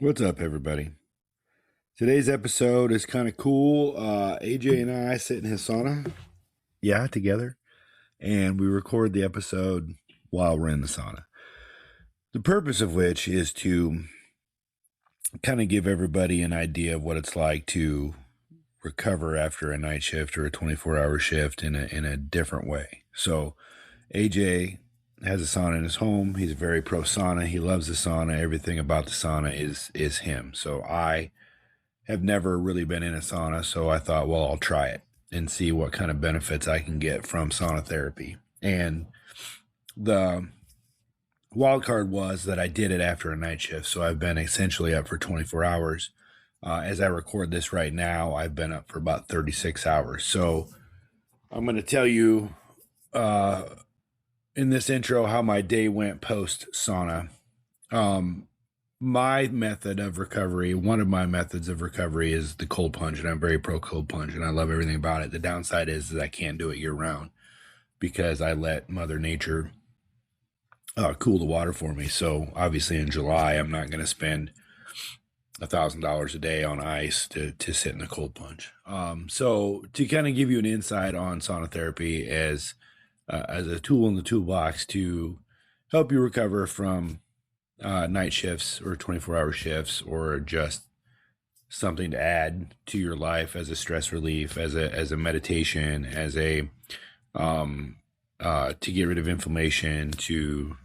What's up, everybody? Today's episode is kind of cool. AJ and I sit in his sauna, together, and we record the episode while we're in the sauna. The purpose of which is to kind of give everybody an idea of what it's like to recover after a night shift or a 24-hour shift in a different way. So AJ has a sauna in his home. He's very pro sauna. He loves the sauna. Everything about the sauna is him. So I have never really been in a sauna, so I thought, well, I'll try it and see what kind of benefits I can get from sauna therapy. And the wild card was that I did it after a night shift, so I've been essentially up for 24 hours. As I record this right now, I've been up for about 36 hours. So I'm going to tell you in this intro how my day went post sauna. My method of recovery, one of my methods of recovery is the cold plunge, and I'm very pro cold plunge, and I love everything about it. The downside is that I can't do it year round because I let Mother Nature cool the water for me. So obviously in July, I'm not going to spend $1,000 a day on ice to sit in the cold plunge. So to kind of give you an insight on sauna therapy as a tool in the toolbox to help you recover from night shifts or 24-hour shifts, or just something to add to your life as a stress relief, as a meditation, as a to get rid of inflammation, to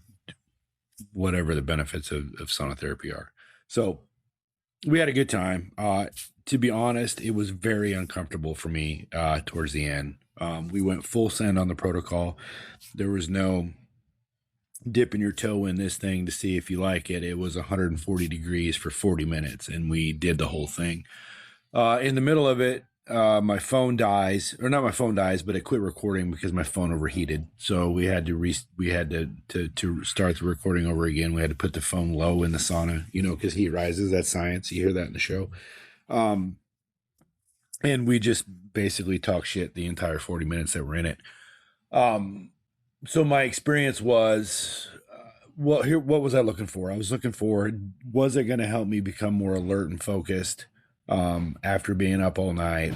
whatever the benefits of sauna therapy are. So we had a good time. To be honest, it was very uncomfortable for me towards the end. We went full send on the protocol. There was no dipping your toe in this thing to see if you like it. It was 140 degrees for 40 minutes, and we did the whole thing. In the middle of it, my phone dies, or not my phone dies, but it quit recording because my phone overheated. So we had to start the recording over again. We had to put the phone low in the sauna, because heat rises. That's science. You hear that in the show. And we just basically talk shit the entire 40 minutes that we're in it. So my experience was, what was I looking for? I was looking for, was it going to help me become more alert and focused after being up all night?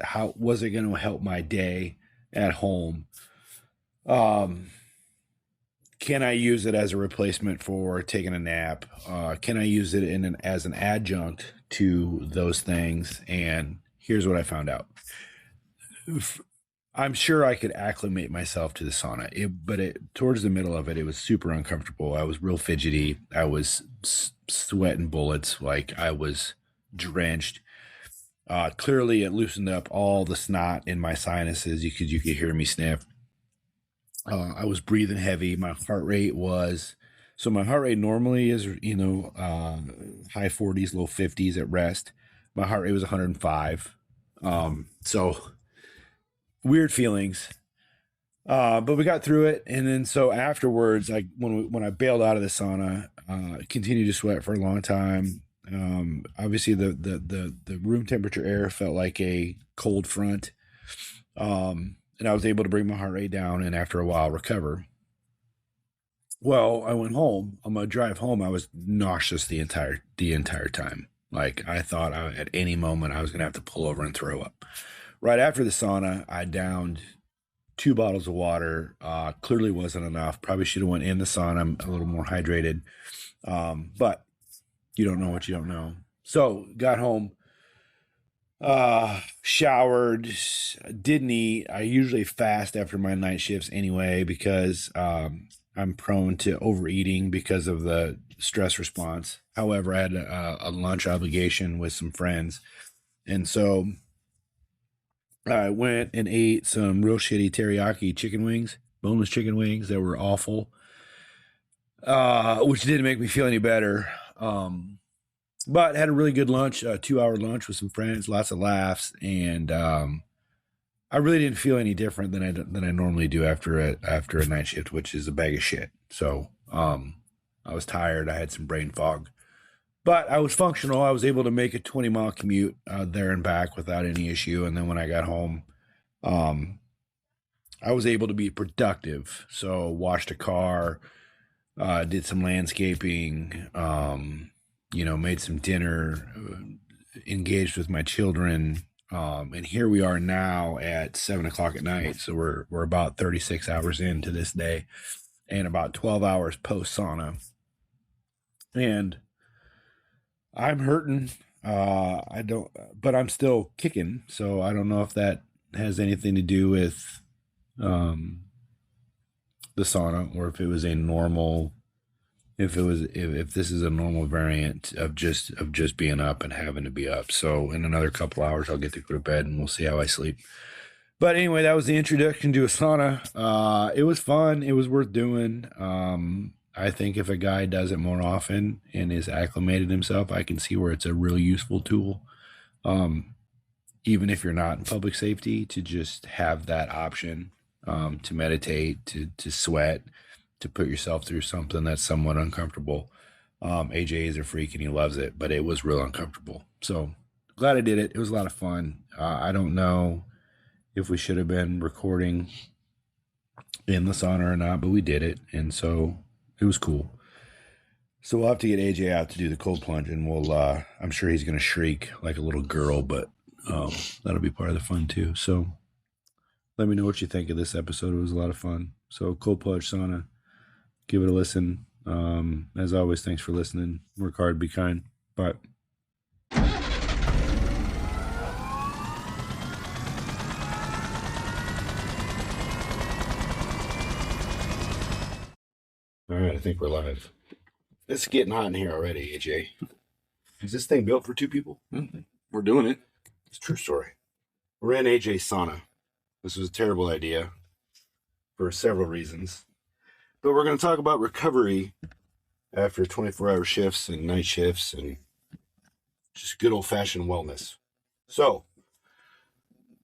How was it going to help my day at home? Can I use it as a replacement for taking a nap? Can I use it as an adjunct to those things? And here's what I found out. I'm sure I could acclimate myself to the sauna, but towards the middle of it, it was super uncomfortable. I was real fidgety. I was sweating bullets, like I was drenched. Clearly, it loosened up all the snot in my sinuses. You could hear me sniff. I was breathing heavy. My heart rate normally is high 40s, low 50s at rest. My heart rate was 105. So weird feelings, but we got through it. And then so afterwards, when I bailed out of the sauna, continued to sweat for a long time. Obviously the room temperature air felt like a cold front, and I was able to bring my heart rate down, and after a while recover. Well, I went home. On my drive home, I was nauseous the entire time. Like, I thought at any moment I was gonna have to pull over and throw up. Right after the sauna, I downed 2 bottles of water. Clearly wasn't enough. Probably should have went in the sauna. I'm a little more hydrated. But you don't know what you don't know. So got home, showered, didn't eat. I usually fast after my night shifts anyway, because I'm prone to overeating because of the stress response. However, I had a lunch obligation with some friends. And so I went and ate some real shitty teriyaki chicken wings, boneless chicken wings that were awful, which didn't make me feel any better. But had a really good lunch, a 2-hour lunch with some friends, lots of laughs, and I really didn't feel any different than I normally do after a night shift, which is a bag of shit. So I was tired. I had some brain fog. But I was functional. I was able to make a 20-mile commute there and back without any issue. And then when I got home, I was able to be productive. So washed a car, did some landscaping, made some dinner, engaged with my children. And here we are now at 7:00 at night. So we're about 36 hours into this day and about 12 hours post sauna. And I'm hurting. But I'm still kicking. So I don't know if that has anything to do with the sauna, or if it was a normal, if this is a normal variant of just being up and having to be up. So in another couple hours, I'll get to go to bed and we'll see how I sleep. But anyway, that was the introduction to a sauna. It was fun. It was worth doing. I think if a guy does it more often and is acclimated himself, I can see where it's a really useful tool. Even if you're not in public safety, to just have that option, to meditate, to sweat, to put yourself through something that's somewhat uncomfortable. AJ is a freak and he loves it, but it was real uncomfortable. So glad I did it. It was a lot of fun. I don't know if we should have been recording in the sauna or not, but we did it. And so it was cool. So we'll have to get AJ out to do the cold plunge, and I'm sure he's going to shriek like a little girl, but that'll be part of the fun too. So let me know what you think of this episode. It was a lot of fun. So cold plunge sauna, give it a listen. As always, thanks for listening. Work hard, be kind. Bye. All right, I think we're live. It's getting hot in here already, AJ. Is this thing built for two people? Mm-hmm. We're doing it. It's a true story. We're in AJ's sauna. This was a terrible idea for several reasons. But we're going to talk about recovery after 24-hour shifts and night shifts and just good old-fashioned wellness. So,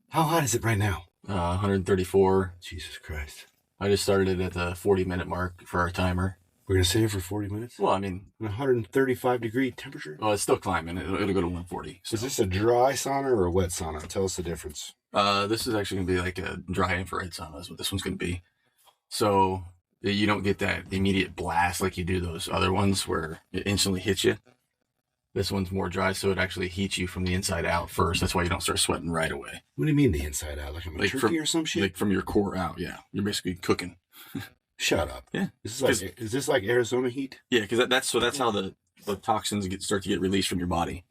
how hot is it right now? 134. Jesus Christ. I just started it at the 40-minute mark for our timer. We're going to sit here for 40 minutes? Well, I mean... 135-degree temperature? Well, it's still climbing. It'll go to 140. So. Is this a dry sauna or a wet sauna? Tell us the difference. This is actually going to be like a dry infrared sauna is what this one's going to be. So you don't get that immediate blast like you do those other ones where it instantly hits you. This one's more dry, so it actually heats you from the inside out first. That's why you don't start sweating right away. What do you mean the inside out? Like I'm a turkey or some shit? Like from your core out, yeah. You're basically cooking. Shut up. Yeah. Is this like Arizona heat? Yeah, because that's how the toxins start to get released from your body.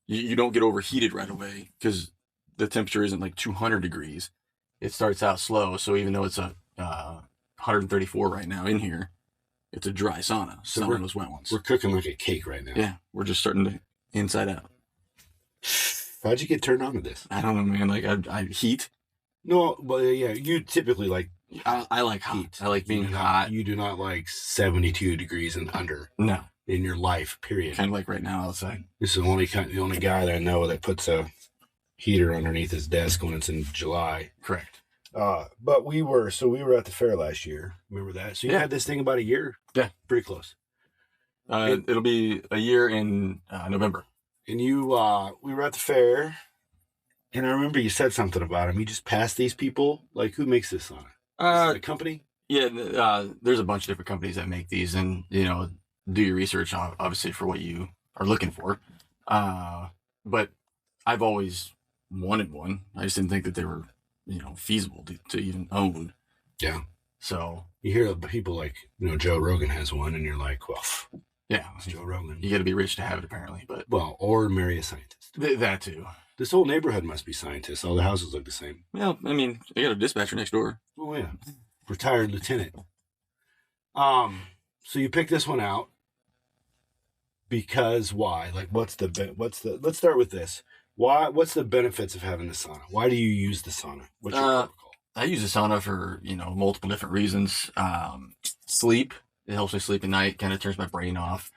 You don't get overheated right away because the temperature isn't like 200 degrees. It starts out slow, so even though it's a 134 right now in here, it's a dry sauna. So we're those wet ones. We're cooking like a cake right now. Yeah, we're just starting to inside out. How'd you get turned on to this? I don't know, man. Like I heat. No, but yeah, you typically like. I like hot. Heat. I like being hot. You do not like 72 degrees and under. No. In your life, period. Kind of like right now outside. This is the only guy that I know that puts a heater underneath his desk when it's in July. Correct. But we were at the fair last year. Remember that? So you had this thing about a year? Yeah. Pretty close. It'll be a year in November. And we were at the fair, and I remember you said something about them. You just passed these people. Like, who makes this sauna? Is it a company? Yeah, there's a bunch of different companies that make these, and do your research obviously for what you are looking for. But I've always wanted one. I just didn't think that they were feasible to even own. Yeah. So you hear people like Joe Rogan has one, and you're like, well, yeah, it's Joe Rogan. You got to be rich to have it, apparently. But or marry a scientist. That too. This whole neighborhood must be scientists. All the houses look the same. Well, I mean, I got a dispatcher next door. Oh yeah, retired lieutenant. So you picked this one out because why? Like, let's start with this. Why? What's the benefits of having the sauna? Why do you use the sauna? What's your protocol? I use the sauna for multiple different reasons. Sleep. It helps me sleep at night. Kind of turns my brain off.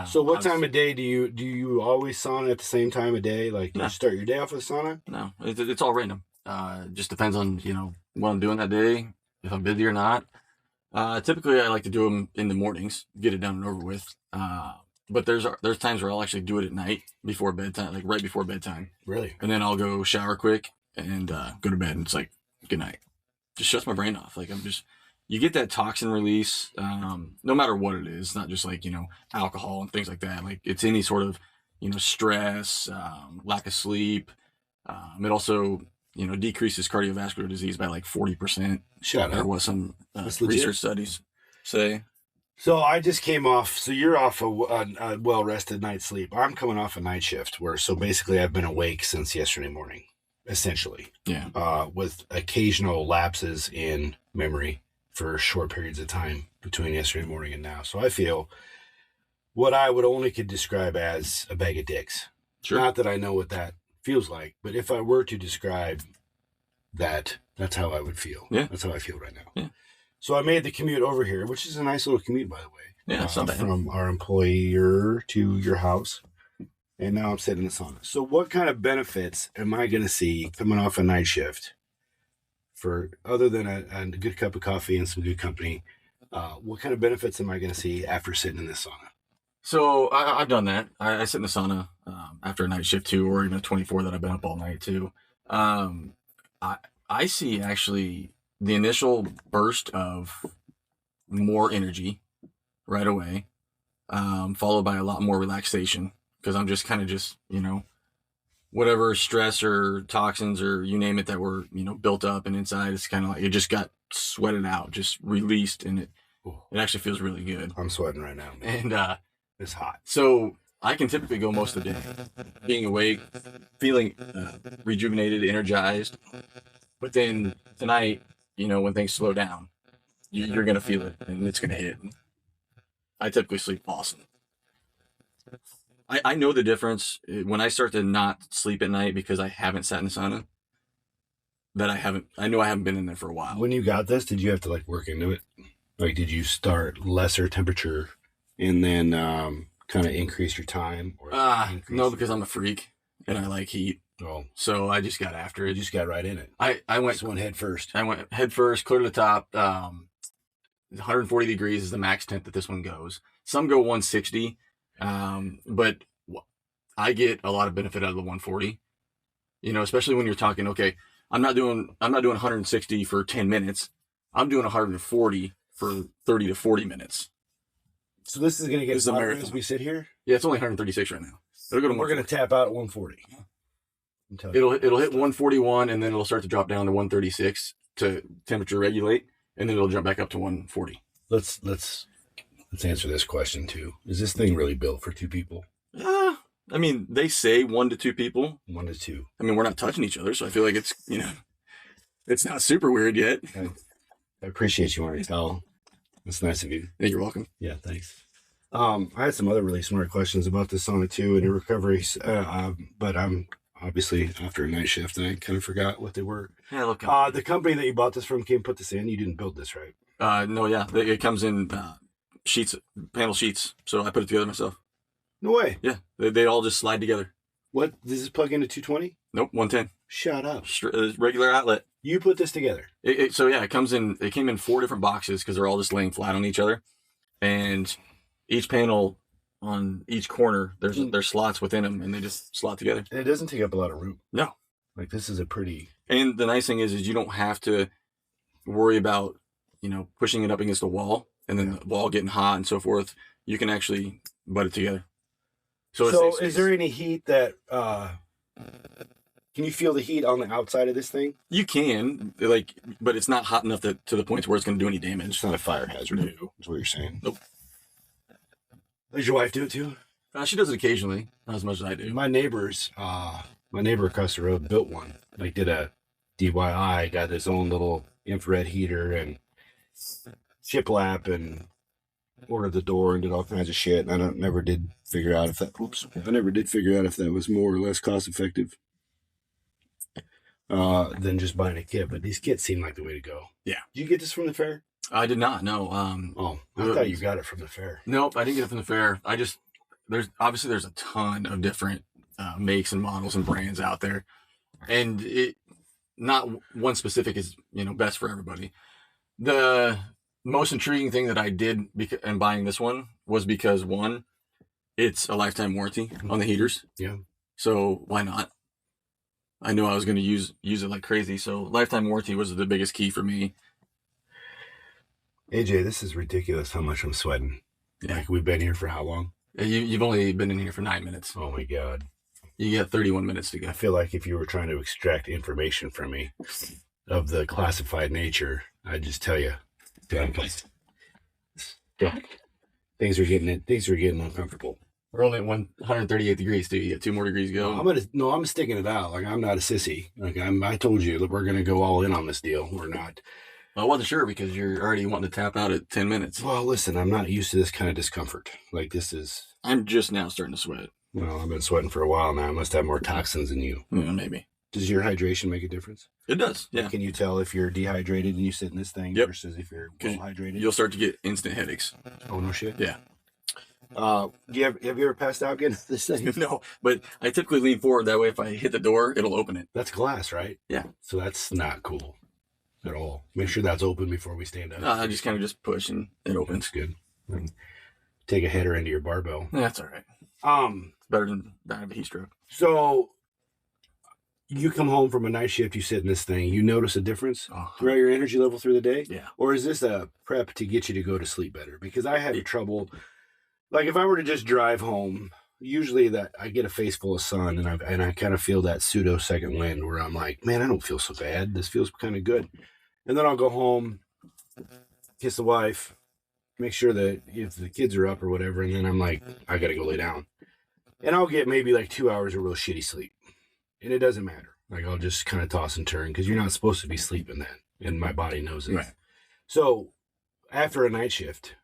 So what time of day do you always sauna at the same time of day? Like, do you start your day off with sauna? No, it's all random. Just depends on what I'm doing that day, if I'm busy or not. Typically, I like to do them in the mornings, get it done and over with. But there's times where I'll actually do it at night before bedtime, like right before bedtime. Really? And then I'll go shower quick and go to bed, and it's like good night. Just shuts my brain off. Like I'm just you get that toxin release, no matter what it is, not just like, alcohol and things like that. Like it's any sort of, stress, lack of sleep. It also, decreases cardiovascular disease by like 40%. Shut Or up. what some That's legit. research studies say. So I just came off. So you're off a well-rested night's sleep. I'm coming off a night shift so basically I've been awake since yesterday morning, essentially. Yeah. With occasional lapses in memory for short periods of time between yesterday morning and now. So I feel what I would only could describe as a bag of dicks. Sure. Not that I know what that feels like, but if I were to describe that, that's how I would feel. Yeah. That's how I feel right now. Yeah. So I made the commute over here, which is a nice little commute, by the way. Yeah, it's not bad. From our employer to your house. And now I'm sitting in the sauna. So what kind of benefits am I going to see coming off a night shift for other than a good cup of coffee and some good company? What kind of benefits am I going to see after sitting in this sauna? So I've done that. I sit in the sauna after a night shift too, or even a 24 that I've been up all night too. I see actually the initial burst of more energy right away, followed by a lot more relaxation because I'm just kind of whatever stress or toxins or you name it that were, built up and inside, it's kind of like it just got sweated out, just released, and it actually feels really good. I'm sweating right now, man. And it's hot. So I can typically go most of the day being awake, feeling rejuvenated, energized. But then tonight, when things slow down, you're going to feel it and it's going to hit. I typically sleep awesome. I know the difference when I start to not sleep at night because I haven't sat in the sauna. I know I haven't been in there for a while. When you got this, did you have to work into it? Like, did you start lesser temperature and then kind of increase your time? No, because I'm a freak and I like heat. Oh, so I just got after it. You just got right in it. I went head first. I went head first, clear to the top. 140 degrees is the max temp that this one goes. Some go 160, but I get a lot of benefit out of the 140. Especially when you're talking, okay, I'm not doing 160 for 10 minutes. I'm doing 140 for 30 to 40 minutes. So this is going to get hotter as we sit here? Yeah, it's only 136 right now. We're going to tap out at 140. It'll hit 141 and then it'll start to drop down to 136 to temperature regulate, and then it'll jump back up to 140. Let's answer this question too. Is this thing really built for two people? I mean, they say 1 to 2 people. 1 to 2. I mean, we're not touching each other, so I feel like it's it's not super weird yet. I appreciate you wanting to tell. That's nice of you. Yeah, you're welcome. Yeah, thanks. I had some other really smart questions about this sauna too and your recovery, but I'm obviously after a night shift and I kind of forgot what they were. Yeah, look. The company that you bought this from came put this in. You didn't build this, right? No, yeah, it comes in panel sheets. So I put it together myself. No way. Yeah, they all just slide together. What does this plug into 220? Nope, 110. Shut up. Regular outlet. You put this together. It came in 4 different boxes because they're all just laying flat on each other, and each panel on each corner there's slots within them, and they just slot together. And it doesn't take up a lot of room. No, this is a pretty. And the nice thing is you don't have to worry about pushing it up against the wall and then the wall getting hot and so forth. You can actually butt it together. So is there any heat that? Can you feel the heat on the outside of this thing? You can, but it's not hot enough to the point where it's going to do any damage. It's not a fire hazard. No. Is what you're saying. Nope. Does your wife do it too? She does it occasionally, not as much as I do. My neighbor across the road built one. Did a DIY, got his own little infrared heater and shiplap and ordered the door and did all kinds of shit. And I never did figure out if that was more or less cost effective than just buying a kit. But these kits seem like the way to go. Yeah. Did you get this from the fair? I did not. No. I thought you got it from the fair. Nope, I didn't get it from the fair. There's a ton of different makes and models and brands out there, and not one specific is best for everybody. The most intriguing thing that I did in buying this one was because one, it's a lifetime warranty on the heaters. Yeah. So why not? I knew I was going to use it like crazy. So lifetime warranty was the biggest key for me. AJ, this is ridiculous how much I'm sweating. Yeah. Like, we've been here for how long? You've only been in here for 9 minutes. Oh my God. You got 31 minutes to I go. feel like if you were trying to extract information from me of the classified nature, I'd just tell you. Things are getting uncomfortable. We're only at 138 degrees, too. You got 2 more degrees to go. I'm sticking it out. Like, I'm not a sissy. Like, I told you that we're gonna go all in on this deal. We're not. I wasn't sure because you're already wanting to tap out at 10 minutes. Well, listen, I'm not used to this kind of discomfort. Like, this is. I'm just now starting to sweat. Well, I've been sweating for a while now. I must have more toxins than you. Yeah, maybe. Does your hydration make a difference? It does, yeah. Can you tell if you're dehydrated and you sit in this thing versus if you're well hydrated? You'll start to get instant headaches. Oh, no shit? Yeah. Have you ever passed out getting this thing? No, but I typically lean forward. That way, if I hit the door, it'll open it. That's glass, right? Yeah. So that's not cool at all. Make sure that's open before we stand up. I just kind of just push and it opens. That's good. Take a header into your barbell. That's all right. It's better than dying of a heat stroke. So you come home from a night shift, you sit in this thing, you notice a difference throughout your energy level through the day? Yeah. Or is this a prep to get you to go to sleep better? Because I had trouble. Like, if I were to just drive home, usually that I get a face full of sun and I kind of feel that pseudo second wind where I'm like, man, I don't feel so bad. This feels kind of good. And then I'll go home, kiss the wife, make sure that if the kids are up or whatever, and then I'm like, I got to go lay down. And I'll get maybe like 2 hours of real shitty sleep. And it doesn't matter. Like, I'll just kind of toss and turn because you're not supposed to be sleeping then. And my body knows it. Right. So after a night shift,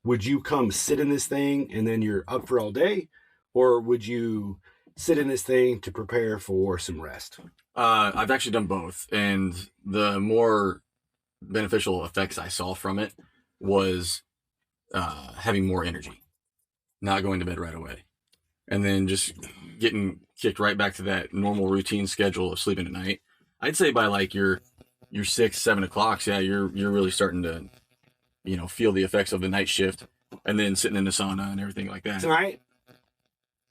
would you come sit in this thing and then you're up for all day? Or would you sit in this thing to prepare for some rest? I've actually done both. And the more beneficial effects I saw from it was having more energy, not going to bed right away. And then just getting kicked right back to that normal routine schedule of sleeping at night. I'd say by like your 6, 7 o'clock, yeah, you're really starting to, feel the effects of the night shift, and then sitting in the sauna and everything like that. Tonight?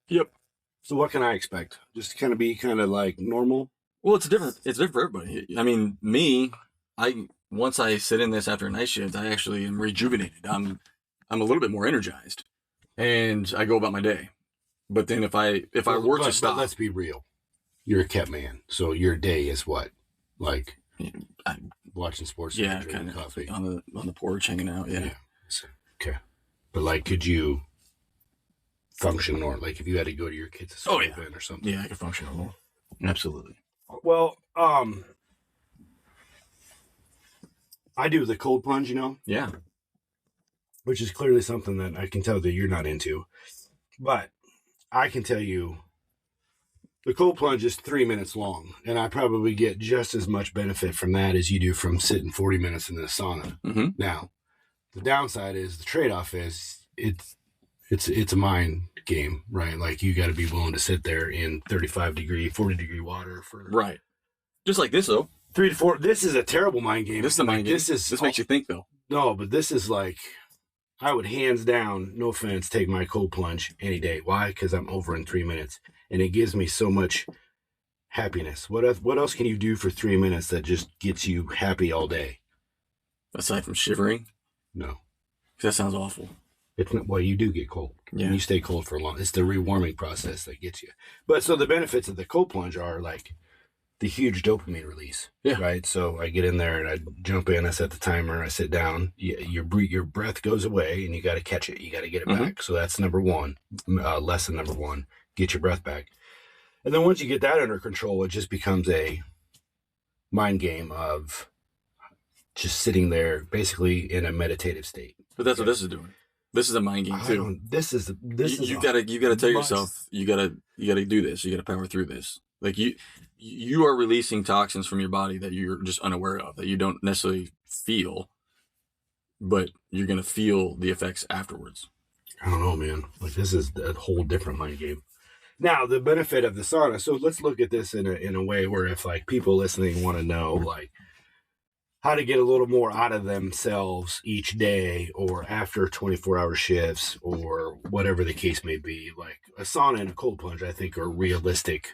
Yep. So what can I expect? Just to kind of be kind of like normal? Well, it's different for everybody. I mean, once I sit in this after a night shift, I actually am rejuvenated. I'm a little bit more energized, and I go about my day. But then if I were to stop, but let's be real. You're a kept man, so your day is what, like watching sports, yeah, drinking coffee on the porch, hanging out. Yeah. Okay. But like, could you function or like if you had to go to your kids' school event or something? Yeah, I could function normal. Absolutely. Well, I do the cold plunge, Yeah. which is clearly something that I can tell that you're not into, but I can tell you the cold plunge is 3 minutes long, and I probably get just as much benefit from that as you do from sitting 40 minutes in the sauna. Mm-hmm. Now, the downside is the trade-off is it's a mind game, right? Like, you got to be willing to sit there in 35-degree, 40-degree water for right. Just like this though. 3 to 4. This is a terrible mind game. This is a mind game. This makes you think though. No, but this is like, I would hands down, no offense, take my cold plunge any day. Why? Because I'm over in 3 minutes. And it gives me so much happiness. What else can you do for 3 minutes that just gets you happy all day? Aside from shivering? No. That sounds awful. It's not. Well, you do get cold. Yeah. And you stay cold for a long. It's the rewarming process that gets you. But so the benefits of the cold plunge are like the huge dopamine release. Yeah. Right. So I get in there and I jump in. I set the timer. I sit down. Your breath goes away and you got to catch it. You got to get it back. So that's number one. Lesson number one. Get your breath back. And then once you get that under control, it just becomes a mind game of just sitting there basically in a meditative state. But that's what this is doing. This is a mind game too. You gotta tell yourself you gotta do this. You gotta power through this. Like you are releasing toxins from your body that you're just unaware of, that you don't necessarily feel, but you're gonna feel the effects afterwards. I don't know, man. Like, this is a whole different mind game. Now, the benefit of the sauna. So let's look at this in a way where if like people listening want to know like how to get a little more out of themselves each day or after 24-hour shifts or whatever the case may be, like a sauna and a cold plunge, I think are realistic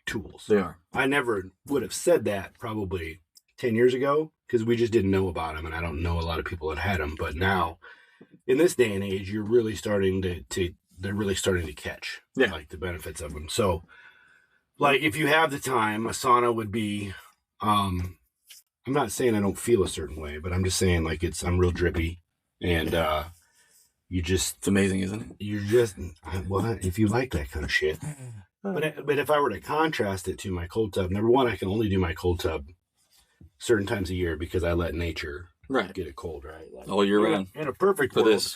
tools. They are. I never would have said that probably 10 years ago, because we just didn't know about them, and I don't know a lot of people that had them. But now, in this day and age, you're really starting they're really starting to catch like the benefits of them. So, like if you have the time, a sauna would be. I'm not saying I don't feel a certain way, but I'm just saying like I'm real drippy, and it's amazing, isn't it? You're just well, if you like that kind of shit. But if I were to contrast it to my cold tub, number one, I can only do my cold tub certain times a year because I let nature get it cold, right? Like, all year round. In a perfect world,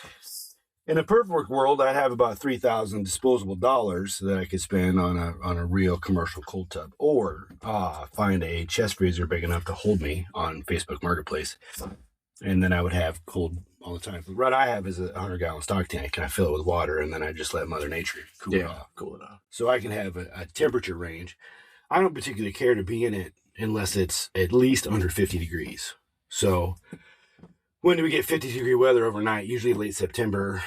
in a perfect world, I'd have about $3,000 disposable dollars that I could spend on a real commercial cold tub, or find a chest freezer big enough to hold me on Facebook Marketplace, and then I would have cold all the time. What I have is a 100-gallon stock tank, and I fill it with water, and then I just let Mother Nature cool it off. So I can have a temperature range. I don't particularly care to be in it unless it's at least under 50 degrees. So when do we get 50-degree weather overnight? Usually late September,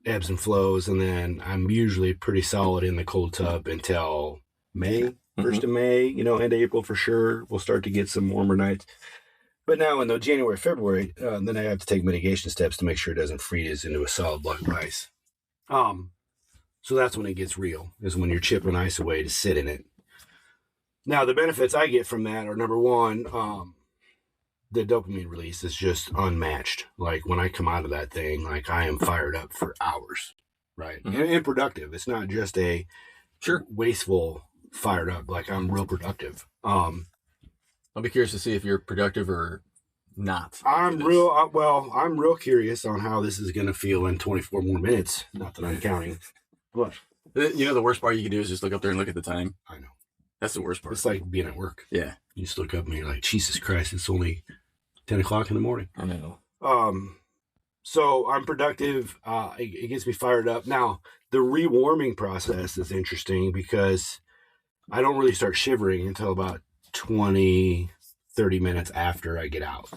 ebbs and flows, and then I'm usually pretty solid in the cold tub until May, 1st of May, end of April for sure. We'll start to get some warmer nights. But now in the January, February, then I have to take mitigation steps to make sure it doesn't freeze into a solid block of ice. So that's when it gets real, is when you're chipping ice away to sit in it. Now, the benefits I get from that are, number one, the dopamine release is just unmatched. Like when I come out of that thing, like I am fired up for hours, right? And productive. It's not just a wasteful fired up. Like I'm real productive. I'll be curious to see if you're productive or not. I'm real curious on how this is going to feel in 24 more minutes. Not that I'm counting. What? The worst part you can do is just look up there and look at the time. I know. That's the worst part. It's like being at work. Yeah. You just look up and you're like, Jesus Christ, it's only 10 o'clock in the morning. I know. So I'm productive. It gets me fired up. Now, the rewarming process is interesting because I don't really start shivering until about 20, 30 minutes after I get out.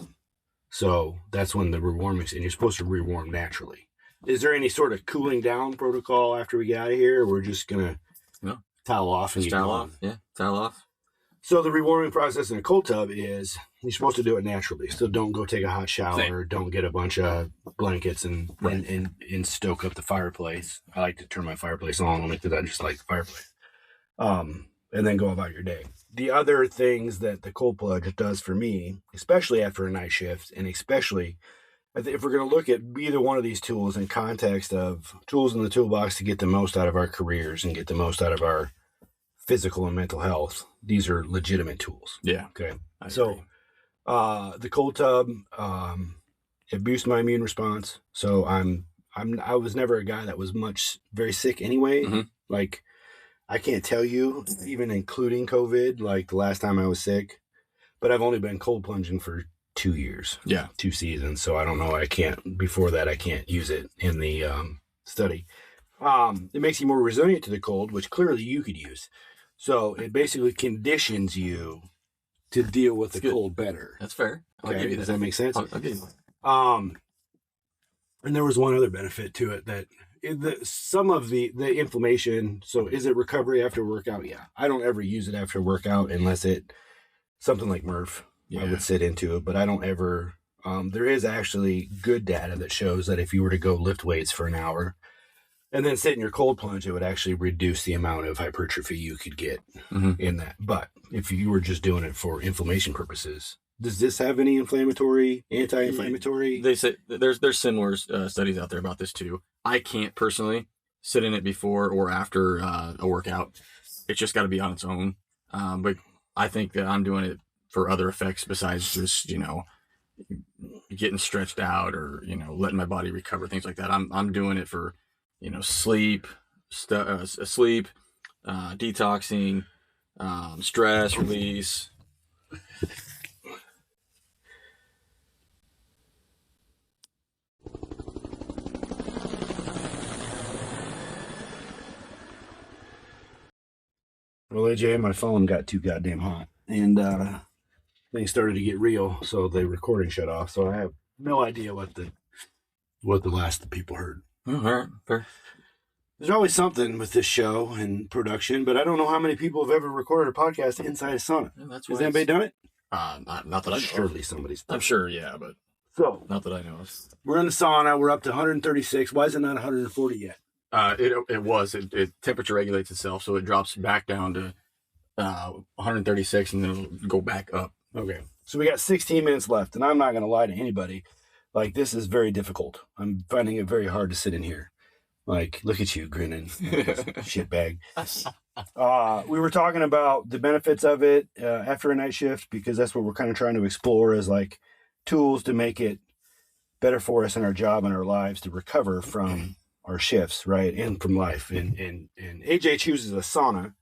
So that's when the rewarming, and you're supposed to rewarm naturally. Is there any sort of cooling down protocol after we get out of here? Or we're just going to towel off and get towel going? Off. Yeah, towel off. So the rewarming process in a cold tub is you're supposed to do it naturally. So don't go take a hot shower. Don't get a bunch of blankets and stoke up the fireplace. I like to turn my fireplace on only because I just like the fireplace. And then go about your day. The other things that the cold plunge does for me, especially after a night shift, and especially if we're going to look at either one of these tools in context of tools in the toolbox to get the most out of our careers and get the most out of our physical and mental health, these are legitimate tools. Yeah. Okay. So the cold tub, it boosts my immune response. So I was never a guy that was very sick anyway. Like I can't tell you, even including COVID, like the last time I was sick, but I've only been cold plunging for 2 years. Yeah. 2 seasons. So I don't know. Before that, I can't use it in the study. It makes you more resilient to the cold, which clearly you could use. So it basically conditions you to deal with the cold better. That's fair. Okay. I'll give you that. Does that make sense? I'll give you that. And there was one other benefit to it that some of the inflammation. So is it recovery after workout? Yeah. I don't ever use it after workout unless something like Murph. I would sit into it, but I don't ever. There is actually good data that shows that if you were to go lift weights for an hour and then sit in your cold plunge, it would actually reduce the amount of hypertrophy you could get in that. But if you were just doing it for inflammation purposes, does this have any anti-inflammatory? They say there's similar studies out there about this too. I can't personally sit in it before or after a workout. It's just got to be on its own. But I think that I'm doing it for other effects besides just, getting stretched out or, letting my body recover, things like that. I'm doing it for, sleep, detoxing, stress release. Well, AJ, my phone got too goddamn hot, and things started to get real, so the recording shut off. So I have no idea what the last people heard. All right, fair. There's always something with this show and production, but I don't know how many people have ever recorded a podcast inside a sauna. Yeah, Has anybody done it? Not that I know. Surely somebody's. I'm sure, yeah, but So not that I know. we're in the sauna. We're up to 136. Why is it not 140 yet? It temperature regulates itself, so it drops back down to 136, and then it'll go back up. Okay. So we got 16 minutes left, and I'm not going to lie to anybody. Like, this is very difficult. I'm finding it very hard to sit in here. Like, look at you grinning, shitbag. We were talking about the benefits of it after a night shift, because that's what we're kind of trying to explore as like tools to make it better for us in our job and our lives to recover from our shifts, right? And from life. And AJ chooses a sauna,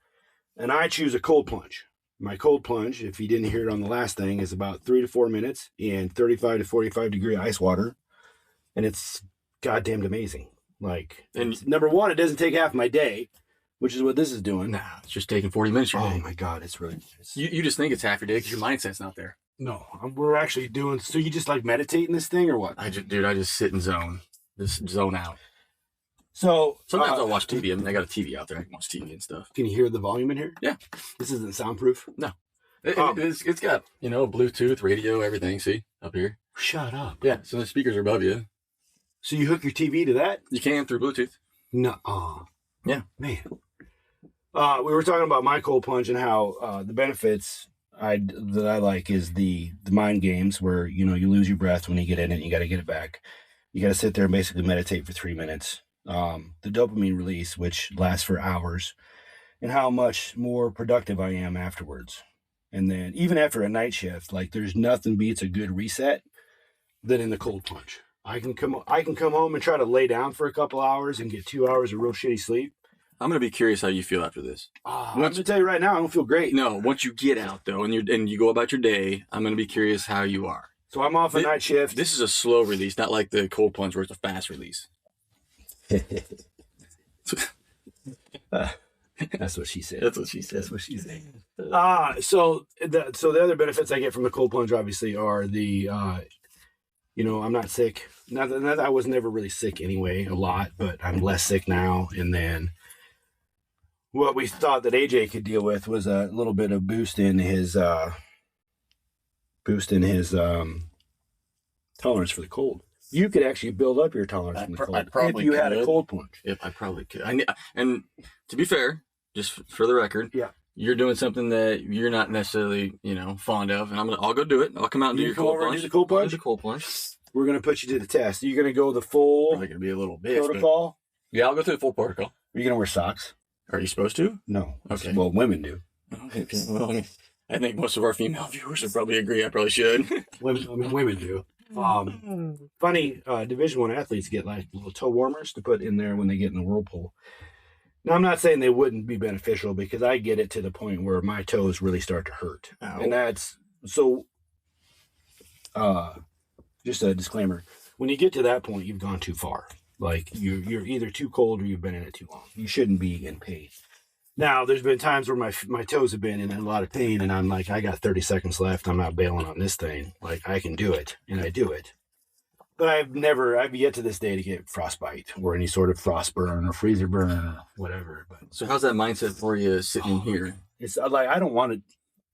and I choose a cold plunge. My cold plunge, if you didn't hear it on the last thing, is about 3 to 4 minutes in 35 to 45 degree ice water. And it's goddamn amazing. Like, and number one, it doesn't take half my day, which is what this is doing. Nah, it's just taking 40 minutes. Oh my God, it's really. You just think it's half your day because your mindset's not there. No, we're actually doing. So you just like meditate in this thing or what? I just sit and just zone out. So sometimes I'll watch TV. I mean, I got a TV out there. I can watch TV and stuff. Can you hear the volume in here? Yeah. This isn't soundproof? No. It's got, Bluetooth, radio, everything. See up here? Shut up. Yeah. So the speakers are above you. So you hook your TV to that? You can through Bluetooth. No. Yeah. Man. We were talking about my cold plunge and how the benefits that I like is the mind games where, you lose your breath when you get in it. You got to get it back. You got to sit there and basically meditate for 3 minutes. The dopamine release, which lasts for hours, and how much more productive I am afterwards. And then even after a night shift, like there's nothing beats a good reset than in the cold plunge. I can come home and try to lay down for a couple hours and get 2 hours of real shitty sleep. I'm going to be curious how you feel after this. I'm going to tell you right now, I don't feel great. No, once you get out though, and you go about your day, I'm going to be curious how you are. So I'm off a night shift. This is a slow release, not like the cold plunge where it's a fast release. That's what she said. That's what she said. That's what she said. So the other benefits I get from the cold plunge obviously are the, I'm not sick. Not that I was never really sick anyway, a lot, but I'm less sick now. And then what we thought that AJ could deal with was a little bit of boost in his tolerance for the cold. You could actually build up your tolerance from the cold if you had a cold plunge. Yep, I probably could. And to be fair, just for the record, yeah, you're doing something that you're not necessarily, fond of, and I'll go do it. I'll come out and do your cold plunge. Do the cold plunge. Do the cold plunge. We're gonna put you to the test. Are you gonna go the full? Probably gonna be a little bit protocol. Yeah, I'll go through the full protocol. Are you gonna wear socks? Are you supposed to? No. Okay. Well, women do. Okay. Well, I think most of our female viewers would probably agree. I probably should. Women do. Funny, Division I athletes get like little toe warmers to put in there when they get in the whirlpool. Now, I'm not saying they wouldn't be beneficial because I get it to the point where my toes really start to hurt. Ow. And that's so. Just a disclaimer: when you get to that point, you've gone too far. Like you're either too cold or you've been in it too long. You shouldn't be in pain. Now, there's been times where my toes have been in a lot of pain, and I'm like, I got 30 seconds left. I'm not bailing on this thing. Like, I can do it, and I do it. But I've yet to this day to get frostbite or any sort of frost burn or freezer burn or whatever. But so how's that mindset for you sitting here? It's like, I don't want it.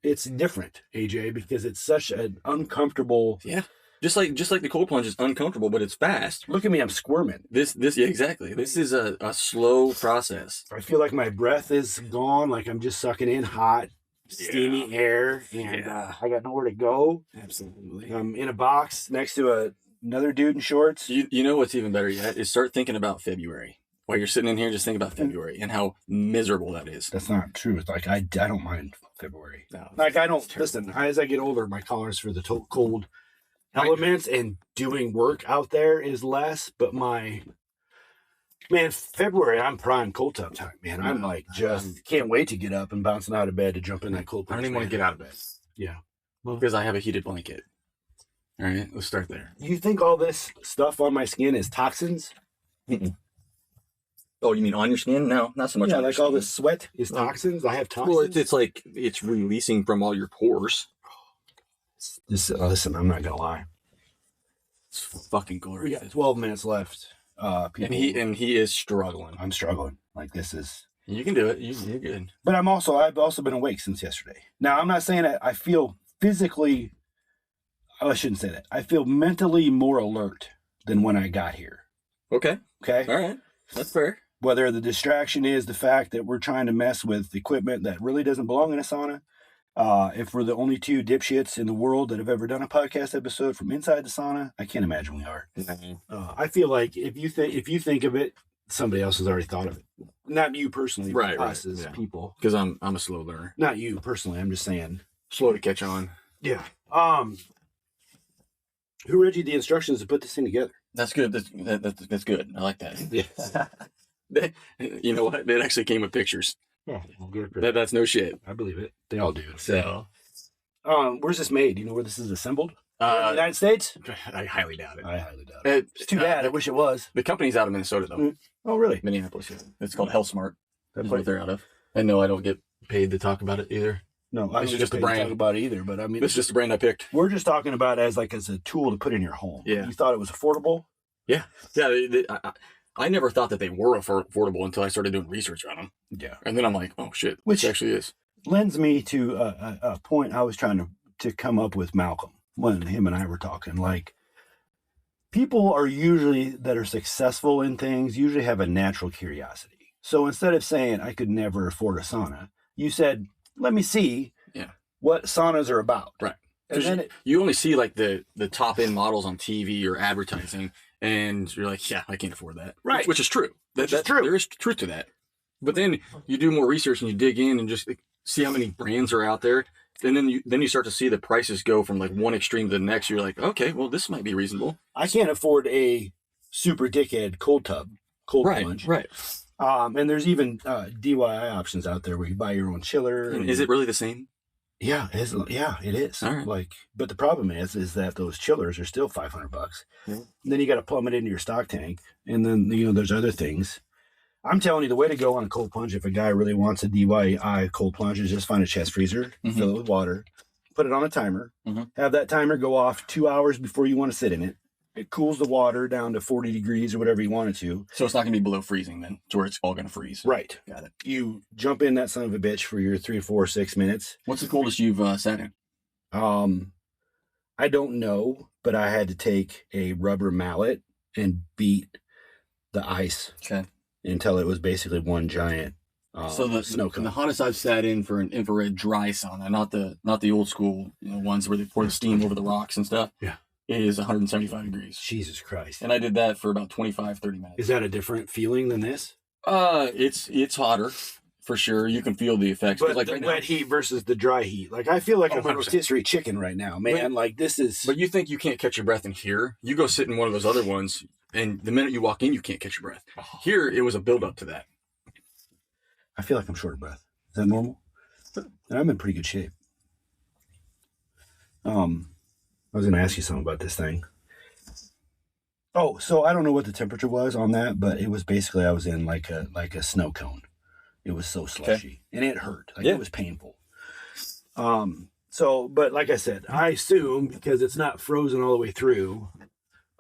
It's different, AJ, because it's such an uncomfortable. Yeah. Just like the cold plunge is uncomfortable, but it's fast. Look at me, I'm squirming. Yeah, exactly. This is a slow process. I feel like my breath is gone, like I'm just sucking in hot, steamy air, and I got nowhere to go. Absolutely. I'm in a box next to another dude in shorts. You know what's even better yet is start thinking about February. While you're sitting in here, just think about February and how miserable that is. That's not true. It's like I don't mind February. No, like I don't listen. As I get older, my tolerance for the cold elements and doing work out there is less, but February, I'm prime cold tub time, man. I'm like just can't wait to get up and bouncing out of bed to jump in that cold. I don't even want to get out of bed. Yeah, because I have a heated blanket. All right, let's start there. You think all this stuff on my skin is toxins? Mm-mm. Oh, you mean on your skin? No, not so much. Yeah, like all this sweat is toxins. I have toxins. Well, it's like it's releasing from all your pores. Listen, I'm not gonna lie. It's fucking glorious. We got 12 minutes left. And he is struggling. I'm struggling. Like this is. You can do it. You're good. But I've also been awake since yesterday. Now I'm not saying I feel physically, I shouldn't say that. I feel mentally more alert than when I got here. Okay. Okay? All right. That's fair. Whether the distraction is the fact that we're trying to mess with equipment that really doesn't belong in a sauna. If we're the only two dipshits in the world that have ever done a podcast episode from inside the sauna, I can't imagine we are. I feel like if you think of it, somebody else has already thought of it. Not you personally, but us as people. Because I'm a slow learner. Not you personally. I'm just saying. Slow to catch on. Yeah. Who read you the instructions to put this thing together? That's good. That's good. I like that. Yeah. You know what? It actually came with pictures. Oh, good. That's no shit. I believe it. They all do. So, where's this made? Do you know where this is assembled? In the United States? I highly doubt it. I highly doubt it. It's too bad. I wish it was. The company's out of Minnesota, though. Oh, really? Minneapolis. Yeah. It's called HealthSmart. That's what what they're out of. And no, I don't get paid to talk about it either. No, I This don't is just a get paid to brand. talk about it either. But I mean, This is just a brand I picked. we're just talking about it as a tool to put in your home. Yeah. You thought it was affordable? Yeah. I never thought that they were affordable until I started doing research on them. Yeah. And then I'm like, oh, shit. Which Which actually is. lends me to a point I was trying to come up with Malcolm when him and I were talking. Like, people are usually that are successful in things usually have a natural curiosity. So instead of saying I could never afford a sauna, you said, let me see what saunas are about. Right. And then you only see like the top end models on TV or advertising, and you're like, yeah, I can't afford that. Right. Which is true. Which is true. There is truth to that. But then you do more research and you dig in and just see how many brands are out there. And then you start to see the prices go from like one extreme to the next. You're like, okay, well, this might be reasonable. I can't afford a super dickhead cold plunge. Right. And there's even DIY options out there where you buy your own chiller. And is it really the same? Yeah, it is. All right. Like, but the problem is that those chillers are still $500. Yeah. And then you got to plumb it into your stock tank, and then there's other things. I'm telling you, the way to go on a cold plunge, if a guy really wants a DIY cold plunge, is just find a chest freezer, fill it with water, put it on a timer, have that timer go off 2 hours before you want to sit in it. It cools the water down to 40 degrees or whatever you want it to. So it's not going to be below freezing then, to where it's all going to freeze. Right. Got it. You jump in that son of a bitch for your 3, 4, 6 minutes. What's the coldest you've sat in? I don't know, but I had to take a rubber mallet and beat the ice until it was basically one giant So snow cone. the hottest I've sat in for an infrared dry sauna, not the old school ones where they pour the steam over the rocks and stuff. Yeah. Is 175 degrees. Jesus Christ. And I did that for about 25, 30 minutes. Is that a different feeling than this? It's hotter for sure. You can feel the effects. But like the right wet heat versus the dry heat. Like, I feel like I'm a 100%. rotisserie chicken right now, man. Like, this is... But you think you can't catch your breath in here? You go sit in one of those other ones, and the minute you walk in, you can't catch your breath. Here, it was a build up to that. I feel like I'm short of breath. Is that normal? And I'm in pretty good shape. I was going to ask you something about this thing. Oh, so I don't know what the temperature was on that, but it was basically I was in like a snow cone. It was so slushy, and it hurt. Like, it was painful. So, but like I said, I assume because it's not frozen all the way through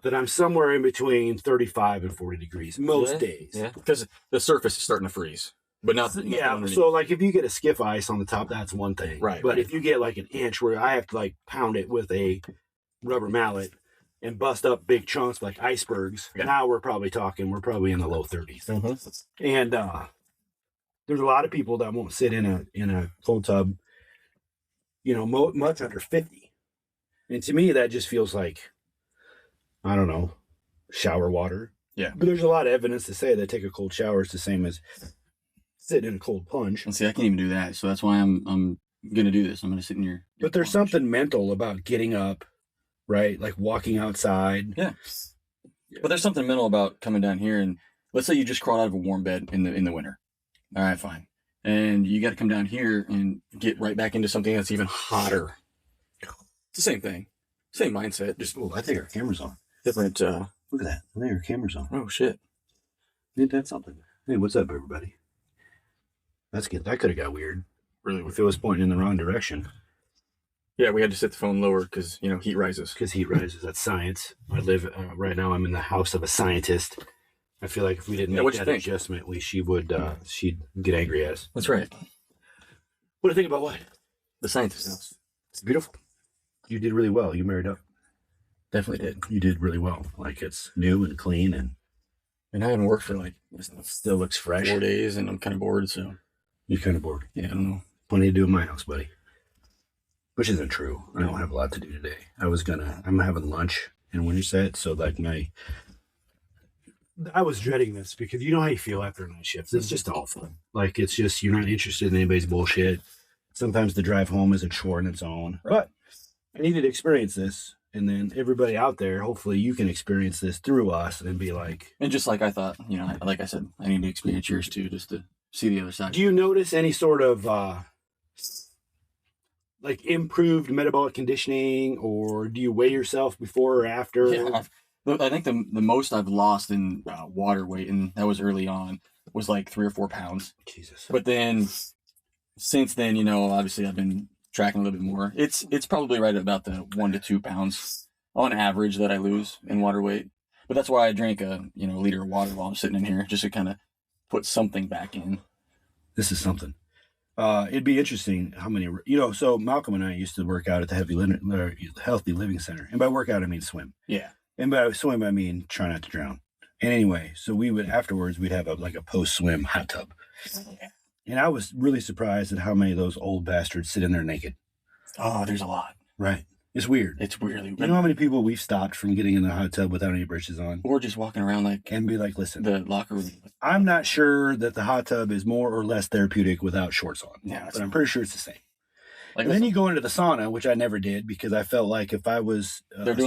that I'm somewhere in between 35 and 40 degrees most days. Yeah, because the surface is starting to freeze, but not underneath. So like if you get a skiff ice on the top, that's one thing. Right. But if you get like an inch where I have to like pound it with a rubber mallet and bust up big chunks like icebergs, now we're probably in the low 30s. And there's a lot of people that won't sit in a cold tub, much under 50. And to me, that just feels like, I don't know, shower water. Yeah. But there's a lot of evidence to say that take a cold shower is the same as sitting in a cold plunge. And see, I can't even do that. So that's why I'm going to do this. I'm going to sit in your But there's something mental about getting up, right? Like walking outside. Yeah. But there's something mental about coming down here, and let's say you just crawled out of a warm bed in the winter. All right, fine. And you got to come down here and get right back into something that's even hotter. It's the same thing. Same mindset. Just I think our camera's on. different. Look at that. I think our camera's on. Oh, shit. Ain't that something? Hey, what's up, everybody? That's good. That could have got weird. Really If it was pointing in the wrong direction. Yeah, we had to set the phone lower because, heat rises. Because heat rises. That's science. I live, right now, I'm in the house of a scientist. I feel like if we didn't make that adjustment, she'd get angry at us. That's right. What do you think about what? The scientist house. It's beautiful. You did really well. You married up. Definitely did. You did really well. Like, it's new and clean and And I haven't worked for like still looks fresh. 4 days, and I'm kind of bored. So You're kind of bored. yeah, I don't know. Plenty to do in my house, buddy. Which isn't true. I don't have a lot to do today. I'm having lunch in Winterset, so like I was dreading this because you know how you feel after a night shift. It's just awful. Like, it's just, you're not interested in anybody's bullshit. Sometimes the drive home is a chore in its own. But I needed to experience this. And then everybody out there, hopefully you can experience this through us and be like. And just like I thought, like I said, I need to experience yours too, just to see the other side. Do you notice any sort of like improved metabolic conditioning, or do you weigh yourself before or after? Yeah, I think the most I've lost in water weight, and that was early on, was like 3 or 4 pounds. Jesus. But then since then, obviously I've been tracking a little bit more. It's probably right at about the 1 to 2 pounds on average that I lose in water weight. But that's why I drank a liter of water while I'm sitting in here, just to kind of put something back in. This is something. It'd be interesting how many, so Malcolm and I used to work out at the Healthy Living Center. And by workout, I mean swim. Yeah. And by swim, I mean try not to drown. And anyway, so we'd have a post-swim hot tub. And I was really surprised at how many of those old bastards sit in there naked. Oh, there's a lot. Right. It's weird. It's weirdly. You know how many people we've stopped from getting in the hot tub without any britches on? Or just walking around and be like, listen, the locker room. I'm not sure that the hot tub is more or less therapeutic without shorts on. Yeah, but I'm pretty sure it's the same. Like, and then you go into the sauna, which I never did because I felt like if I was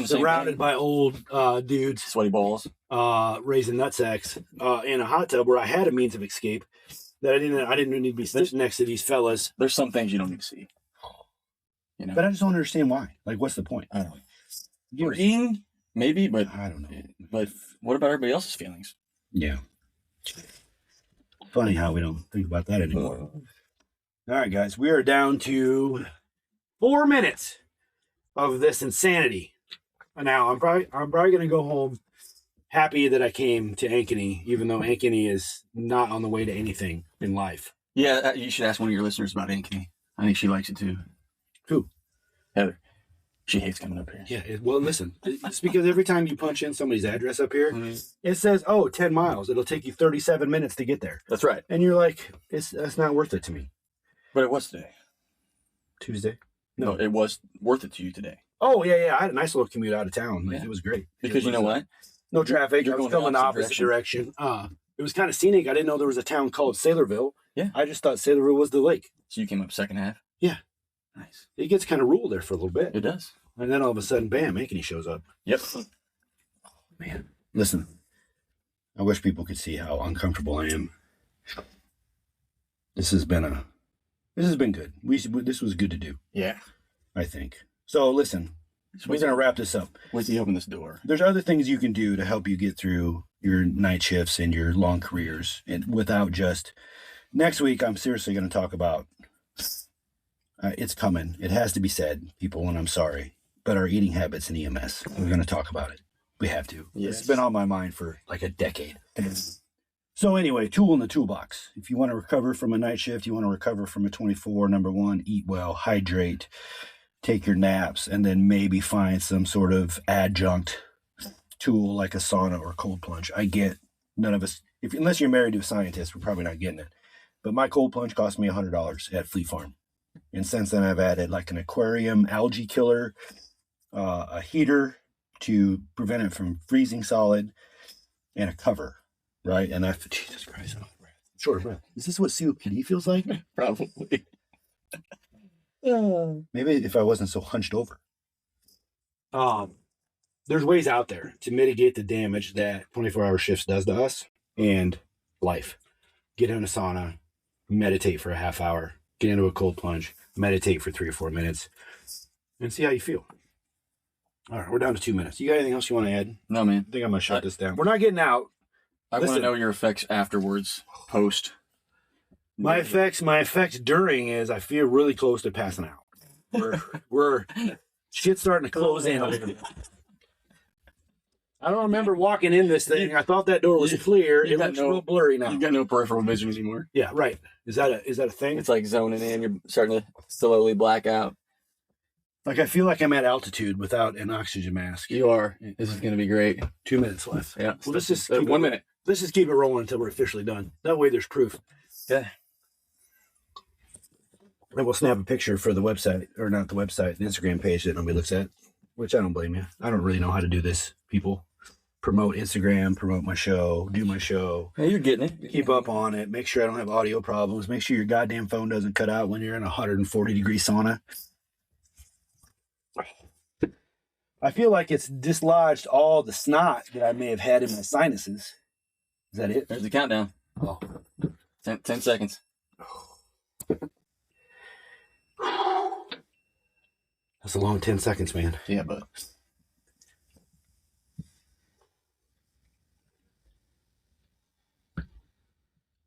surrounded by old dudes, sweaty balls, raising nutsacks in a hot tub where I had a means of escape, that I didn't need to be sitting next to these fellas. There's some things you don't need to see. But I just don't understand why. Like, what's the point? I don't know. You're eating, maybe, but I don't know. But what about everybody else's feelings? Yeah. Funny how we don't think about that anymore. All right, guys, we are down to 4 minutes of this insanity. Now, I'm probably going to go home happy that I came to Ankeny, even though Ankeny is not on the way to anything in life. Yeah, you should ask one of your listeners about Ankeny. I think she likes it too. Who? Heather. She hates coming up here. Yeah, well, listen, it's because every time you punch in somebody's address up here, it says, 10 miles. It'll take you 37 minutes to get there. That's right. And you're like, that's not worth it to me. But it was today. Tuesday? No, it was worth it to you today. Oh, yeah. I had a nice little commute out of town. Like, it was great. Because you know what? No traffic. I was going the opposite direction. It was kind of scenic. I didn't know there was a town called Sailorville. Yeah. I just thought Sailorville was the lake. So you came up second half? Yeah. Nice. It gets kind of rural there for a little bit. It does. And then all of a sudden, bam, Ankeny shows up. Yep. Oh, man. Listen, I wish people could see how uncomfortable I am. This has been good. This was good to do. Yeah. I think. So listen, we're going to wrap this up. Wait till you open this door. There's other things you can do to help you get through your night shifts and your long careers, and without just. Next week, I'm seriously going to talk about. It's coming. It has to be said, people, and I'm sorry, but our eating habits in EMS. We're going to talk about it. We have to. Yes. It's been on my mind for like a decade. So anyway, tool in the toolbox. If you want to recover from a night shift, you want to recover from a 24, number one, eat well, hydrate, take your naps, and then maybe find some sort of adjunct tool like a sauna or cold plunge. I get none of us, unless you're married to a scientist, we're probably not getting it. But my cold plunge cost me $100 at Fleet Farm. And since then, I've added like an aquarium algae killer, a heater to prevent it from freezing solid, and a cover, right? And Jesus Christ, I'm short of breath. Is this what COPD feels like? Probably. Maybe if I wasn't so hunched over. There's ways out there to mitigate the damage that 24-hour shifts does to us and life. Get in a sauna, meditate for a half hour, get into a cold plunge, meditate for 3 or 4 minutes, and see how you feel. All right, we're down to 2 minutes. You got anything else you want to add? No, man. I think I'm going to shut this down. We're not getting out. I want to know your effects afterwards, post. My effects during is I feel really close to passing out. We're shit's starting to close in a little bit. I don't remember walking in this thing. I thought that door was clear. It looks real blurry now. You got no peripheral vision anymore. Yeah, right. Is that a thing? It's like zoning in. You're starting to slowly black out. Like I feel like I'm at altitude without an oxygen mask. You are. This is going to be great. 2 minutes left. Yeah. Well, let's just 1 minute. Let's just keep it rolling until we're officially done. That way there's proof. Okay. And we'll snap a picture for the website, or not the website, the Instagram page that nobody looks at, which I don't blame you. I don't really know how to do this, people. Promote Instagram, promote my show, do my show. Hey, you're getting it. Keep up on it. Make sure I don't have audio problems. Make sure your goddamn phone doesn't cut out when you're in a 140-degree sauna. I feel like it's dislodged all the snot that I may have had in my sinuses. Is that it? There's the countdown. Oh. 10 seconds. That's a long 10 seconds, man. Yeah, but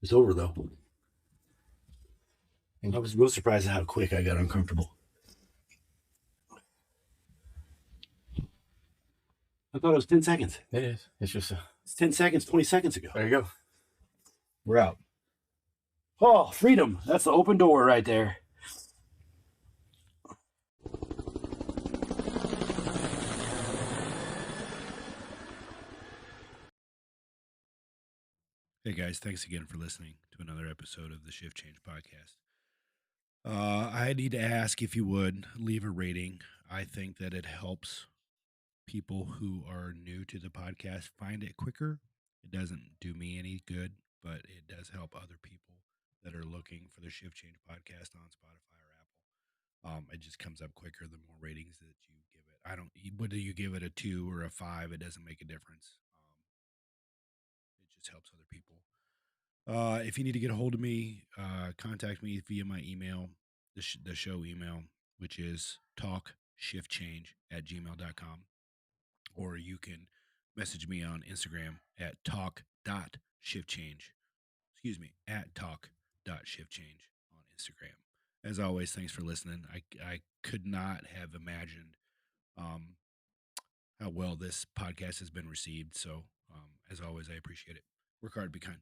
it's over, though. And I was real surprised at how quick I got uncomfortable. I thought it was 10 seconds. it is. It's just It's 10 seconds, 20 seconds ago. there you go. We're out. Oh, freedom. That's the open door right there. Hey guys, thanks again for listening to another episode of the Shift Change Podcast. I need to ask if you would leave a rating. I think that it helps people who are new to the podcast find it quicker. It doesn't do me any good, but it does help other people that are looking for the Shift Change Podcast on Spotify or Apple. It just comes up quicker the more ratings that you give it. I don't, whether you give it a 2 or a 5, it doesn't make a difference. It just helps other people. If you need to get a hold of me, contact me via my email, the show email, which is talkshiftchange@gmail.com. Or you can message me on Instagram at talk.shiftchange. Excuse me, at talk.shiftchange on Instagram. As always, thanks for listening. I could not have imagined how well this podcast has been received. So, as always, I appreciate it. Work hard, be kind.